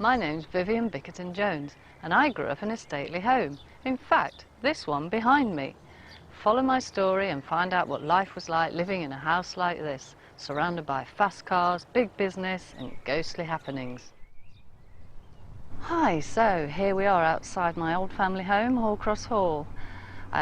My name's Vivian Bickerton-Jones and I grew up in a stately home. In fact, this one behind me. Follow my story and find out what life was like living in a house like this, surrounded by fast cars, big business and ghostly happenings. Hi, so here we are outside my old family home, Hoar Cross Hall.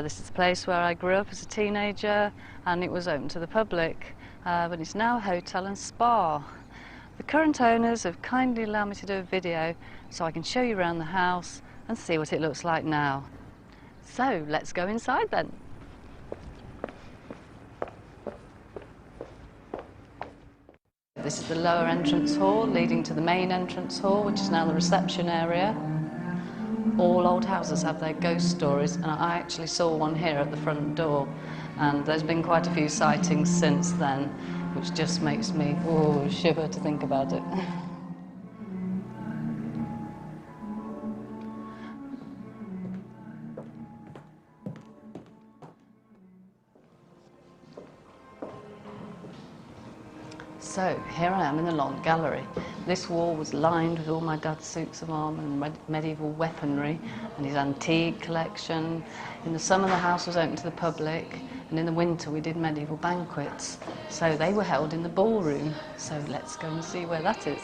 This is the place where I grew up as a teenager and it was open to the public, but it's now a hotel and spa. The current owners have kindly allowed me to do a video so I can show you around the house and see what it looks like now. So let's go inside then. This is the lower entrance hall leading to the main entrance hall, which is now the reception area. All old houses have their ghost stories, and I actually saw one here at the front door, and there's been quite a few sightings since then, which just makes me shiver to think about it. So here I am in the long gallery. This wall was lined with all my dad's suits of armour and medieval weaponry and his antique collection. In the summer the house was open to the public, and in the winter we did medieval banquets. So they were held in the ballroom. So let's go and see where that is.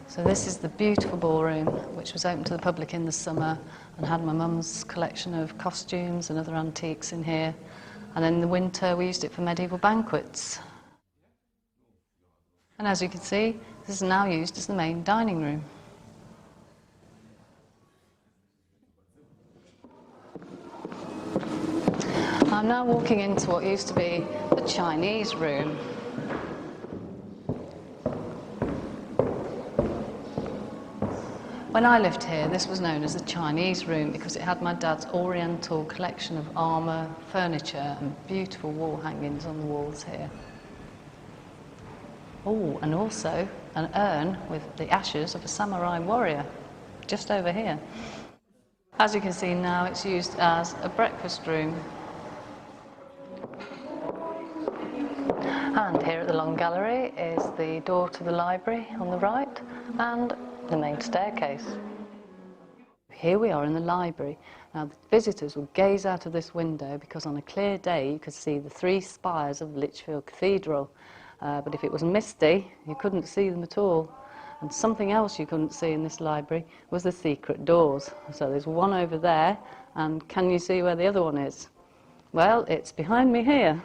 So this is the beautiful ballroom, which was open to the public in the summer and had my mum's collection of costumes and other antiques in here. And then in the winter we used it for medieval banquets. And as you can see, this is now used as the main dining room. I'm now walking into what used to be the Chinese room. When I lived here, this was known as the Chinese room because it had my dad's oriental collection of armour, furniture and beautiful wall hangings on the walls here. Oh, and also an urn with the ashes of a samurai warrior, just over here. As you can see now, it's used as a breakfast room. And here at the long gallery is the door to the library on the right and the main staircase. Here we are in the library. Now the visitors will gaze out of this window because on a clear day you could see the three spires of Lichfield Cathedral, but if it was misty you couldn't see them at all. And something else you couldn't see in this library was the secret doors. So there's one over there, and can you see where the other one is? Well, it's behind me here.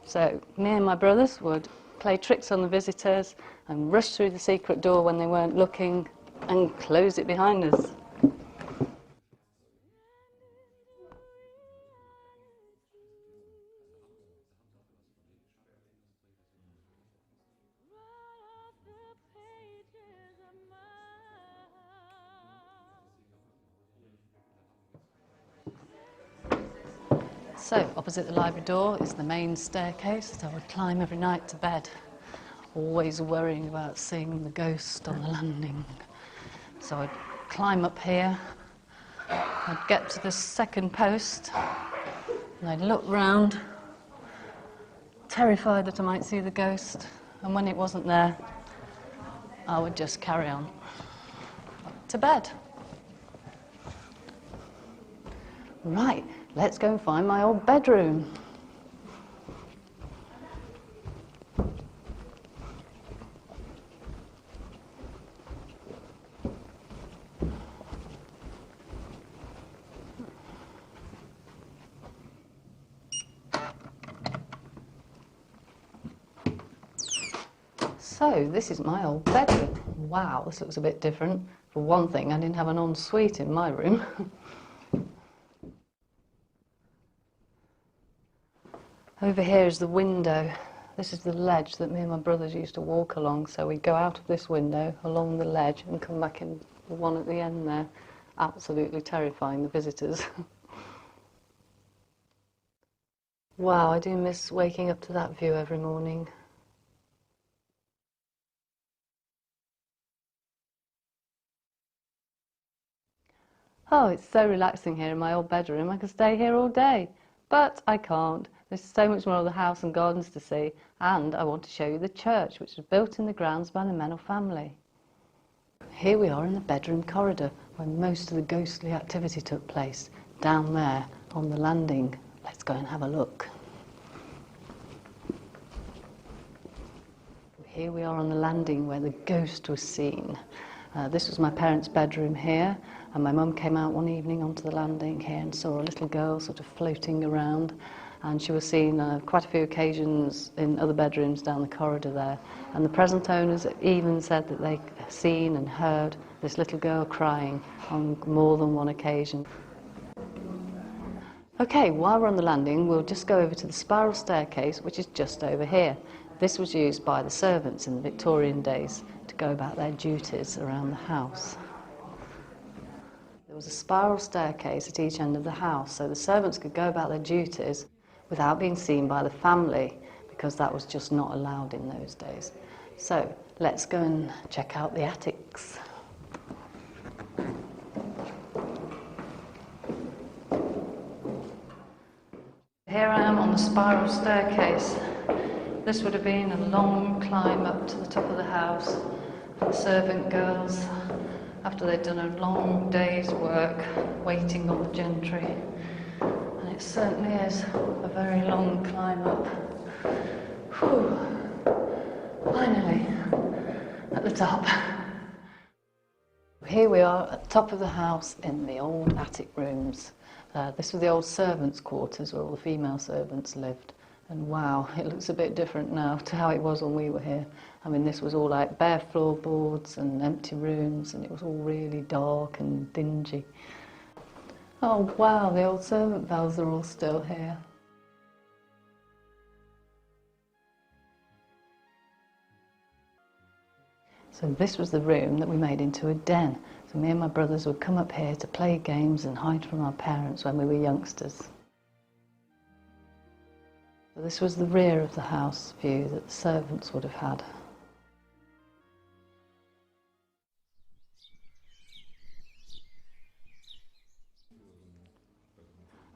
So me and my brothers would play tricks on the visitors and rush through the secret door when they weren't looking and close it behind us. So opposite the library door is the main staircase that I would climb every night to bed, always worrying about seeing the ghost on the landing. So I'd climb up here, I'd get to the second post, and I'd look round, terrified that I might see the ghost, and when it wasn't there, I would just carry on to bed. Right, let's go and find my old bedroom. So this is my old bedroom. Wow, this looks a bit different. For one thing, I didn't have an ensuite in my room. Over here is the window. This is the ledge that me and my brothers used to walk along, so we'd go out of this window, along the ledge, and come back in the one at the end there, absolutely terrifying the visitors. Wow, I do miss waking up to that view every morning. Oh, it's so relaxing here in my old bedroom. I could stay here all day, but I can't. There's so much more of the house and gardens to see, and I want to show you the church, which was built in the grounds by the Meynell family. Here we are in the bedroom corridor, where most of the ghostly activity took place, down there on the landing. Let's go and have a look. Here we are on the landing where the ghost was seen. This was my parents' bedroom here, and my mum came out one evening onto the landing here and saw a little girl sort of floating around, and she was seen quite a few occasions in other bedrooms down the corridor there, and the present owners even said that they'd seen and heard this little girl crying on more than one occasion. Okay, while we're on the landing, we'll just go over to the spiral staircase, which is just over here. This was used by the servants in the Victorian days to go about their duties around the house. There was a spiral staircase at each end of the house, so the servants could go about their duties without being seen by the family, because that was just not allowed in those days. So let's go and check out the attics. Here I am on the spiral staircase. This would have been a long climb up to the top of the house for the servant girls after they'd done a long day's work waiting on the gentry. And it certainly is a very long climb up. Whew. Finally, at the top. Here we are at the top of the house in the old attic rooms. This was the old servants' quarters where all the female servants lived. And wow, it looks a bit different now to how it was when we were here. I mean, this was all like bare floorboards and empty rooms, and it was all really dark and dingy. Oh wow, the old servant bells are all still here. So this was the room that we made into a den. So me and my brothers would come up here to play games and hide from our parents when we were youngsters. So this was the rear of the house view that the servants would have had.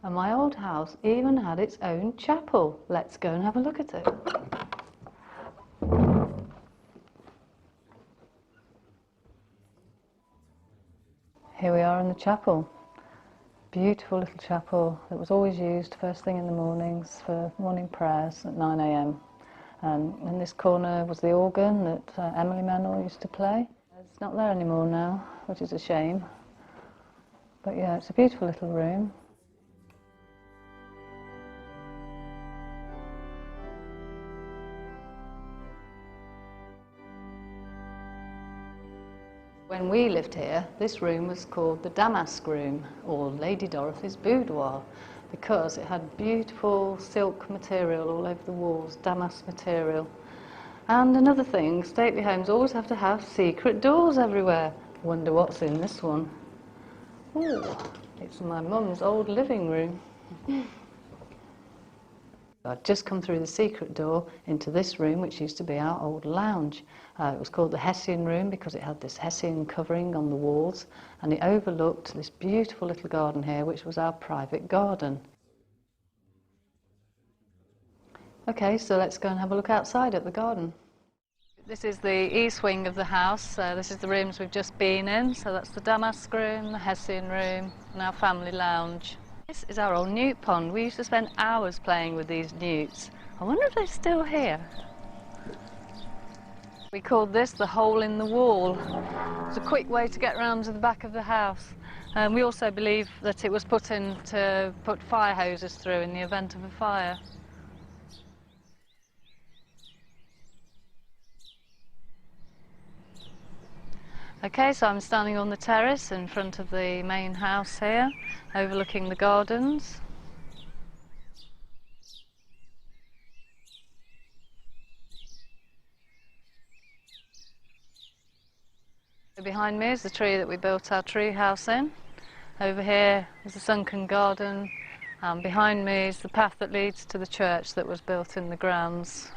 And my old house even had its own chapel. Let's go and have a look at it. Here we are in the chapel. Beautiful little chapel that was always used first thing in the mornings for morning prayers at 9 a.m. And in this corner was the organ that Emily Meynell used to play. It's not there anymore now, which is a shame. But yeah, it's a beautiful little room. When we lived here, this room was called the Damask Room, or Lady Dorothy's Boudoir, because it had beautiful silk material all over the walls, damask material. And another thing, stately homes always have to have secret doors everywhere. Wonder what's in this one. Ooh, it's my mum's old living room. I'd just come through the secret door into this room, which used to be our old lounge. It was called the Hessian Room because it had this Hessian covering on the walls, and it overlooked this beautiful little garden here, which was our private garden. Okay, so let's go and have a look outside at the garden. This is the east wing of the house. This is the rooms we've just been in. So that's the Damask Room, the Hessian Room, and our family lounge. This is our old newt pond. We used to spend hours playing with these newts. I wonder if they're still here. We called this the hole in the wall. It's a quick way to get round to the back of the house. We also believe that it was put in to put fire hoses through in the event of a fire. Okay, so I'm standing on the terrace in front of the main house here, overlooking the gardens. Behind me is the tree that we built our tree house in. Over here is the sunken garden, and behind me is the path that leads to the church that was built in the grounds.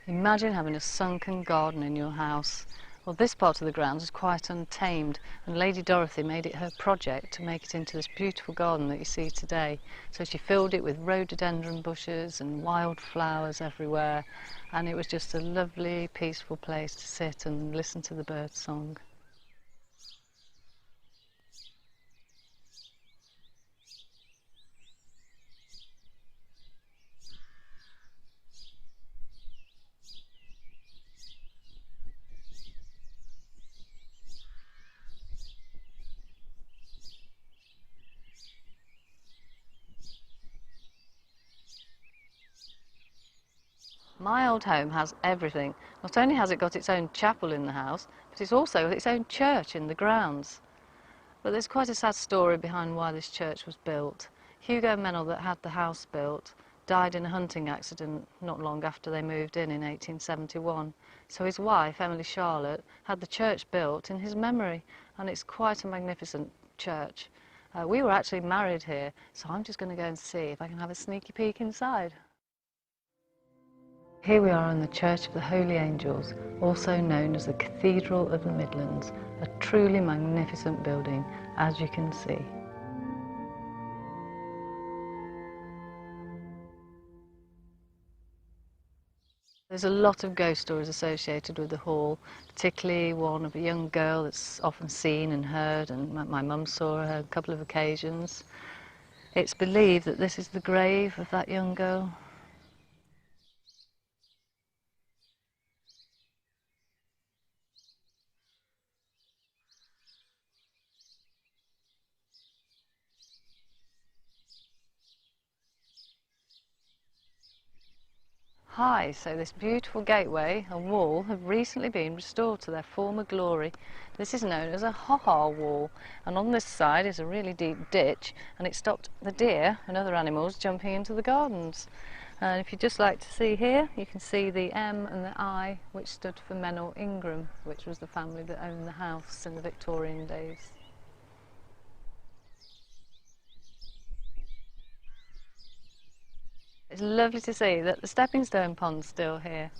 Imagine having a sunken garden in your house. Well, this part of the grounds is quite untamed, and Lady Dorothy made it her project to make it into this beautiful garden that you see today. So she filled it with rhododendron bushes and wild flowers everywhere, and it was just a lovely, peaceful place to sit and listen to the bird song. My old home has everything. Not only has it got its own chapel in the house, but it's also got its own church in the grounds. But there's quite a sad story behind why this church was built. Hugo Meynell, that had the house built, died in a hunting accident not long after they moved in 1871. So his wife, Emily Charlotte, had the church built in his memory, and it's quite a magnificent church. We were actually married here, so I'm just going to go and see if I can have a sneaky peek inside. Here we are in the Church of the Holy Angels, also known as the Cathedral of the Midlands, a truly magnificent building, as you can see. There's a lot of ghost stories associated with the hall, particularly one of a young girl that's often seen and heard, and my mum saw her on a couple of occasions. It's believed that this is the grave of that young girl. Hi, so this beautiful gateway and wall have recently been restored to their former glory. This is known as a ha-ha wall, and on this side is a really deep ditch, and it stopped the deer and other animals jumping into the gardens. And if you'd just like to see here, you can see the M and the I, which stood for Meynell Ingram, which was the family that owned the house in the Victorian days. It's lovely to see that the stepping stone pond's still here.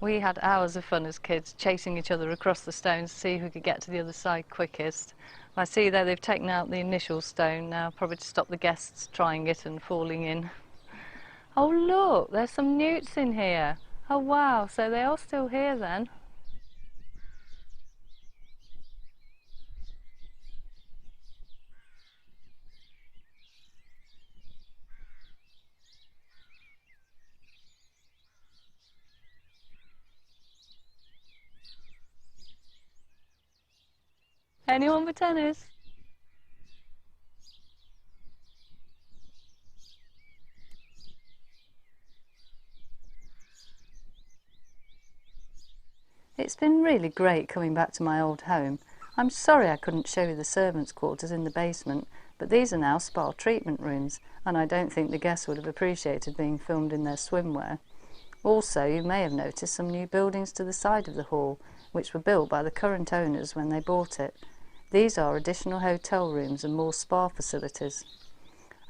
We had hours of fun as kids, chasing each other across the stones to see who could get to the other side quickest. I see there they've taken out the initial stone now, probably to stop the guests trying it and falling in. Oh look, there's some newts in here. Oh wow, so they are still here then. Anyone for tennis? It's been really great coming back to my old home. I'm sorry I couldn't show you the servants' quarters in the basement, but these are now spa treatment rooms, and I don't think the guests would have appreciated being filmed in their swimwear. Also, you may have noticed some new buildings to the side of the hall, which were built by the current owners when they bought it. These are additional hotel rooms and more spa facilities.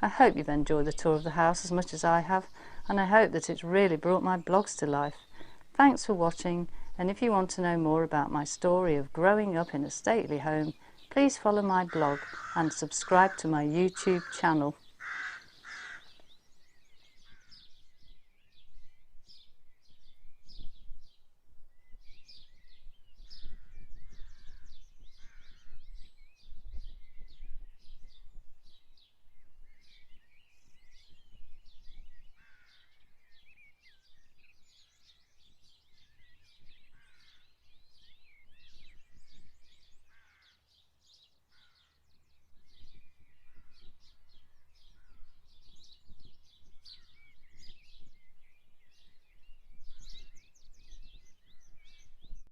I hope you've enjoyed the tour of the house as much as I have, and I hope that it's really brought my blogs to life. Thanks for watching, and if you want to know more about my story of growing up in a stately home, please follow my blog and subscribe to my YouTube channel.